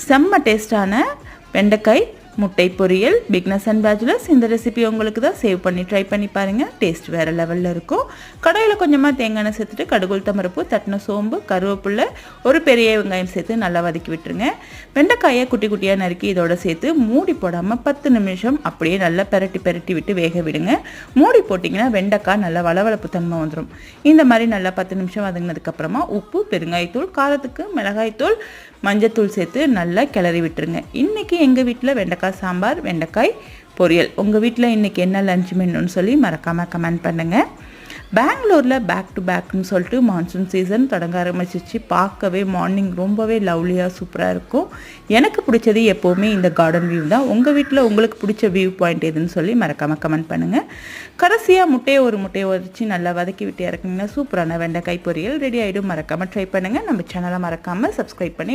செம்ம டேஸ்டான வெண்டைக்காய் முட்டை பொரியல். பிக்னஸ் அண்ட் பேச்சுலர்ஸ் இந்த ரெசிபி உங்களுக்கு தான் சேவ் பண்ணி ட்ரை பண்ணி பாருங்கள். டேஸ்ட் வேறு லெவலில் இருக்கும். கடாயில் கொஞ்சமாக தேங்காய் எண்ணெய் சேர்த்துட்டு கடுகு உளுத்தம் பருப்பு, தட்டின சோம்பு, கருவேப்பிலை, ஒரு பெரிய வெங்காயம் சேர்த்து நல்லா வதக்கி விட்டுருங்க. வெண்டைக்காயை குட்டி குட்டியாக நறுக்கி இதோட சேர்த்து மூடி போடாமல் 10 நிமிஷம் அப்படியே நல்லா பெரட்டி விட்டு வேக விடுங்க. மூடி போட்டிங்கன்னா வெண்டைக்காய் நல்லா வளவளப்பு தன்மை வந்துடும். இந்த மாதிரி நல்லா 10 நிமிஷம் வதங்கினதுக்கப்புறமா உப்பு, பெருங்காயத்தூள், காரத்துக்கு மிளகாய்த்தூள், மஞ்சத்தூள் சேர்த்து நல்லா கிளறி விட்டுருங்க. இன்றைக்கி எங்கள் வீட்டில் வெண்டைக்காய் சாம்பார், வெண்டைக்காய் பொரியல். உங்கள் வீட்டில் இன்றைக்கி என்ன லஞ்ச் மெனுன்னு சொல்லி மறக்காமல் கமெண்ட் பண்ணுங்கள். பெங்களூரில் பேக் டு பேக்னு சொல்லிட்டு மான்சூன் சீசன் தொடங்க ஆரம்பிச்சிச்சு. பார்க்கவே மார்னிங் ரொம்பவே லவ்லியாக சூப்பராக இருக்கும். எனக்கு பிடிச்சது எப்போவுமே இந்த கார்டன் வியூ தான். உங்கள் வீட்டில் உங்களுக்கு பிடிச்ச வியூ பாயிண்ட் எதுன்னு சொல்லி மறக்காமல் கமெண்ட் பண்ணுங்கள். கடைசியாக ஒரு முட்டையை உதச்சி நல்லா வதக்கி விட்டு இறக்குனீங்கன்னா சூப்பரான வெண்டைக்காய் பொரியல் ரெடி ஆகிடும். மறக்காமல் ட்ரை பண்ணுங்கள். நம்ம சேனலை மறக்காமல் சப்ஸ்கிரைப் பண்ணி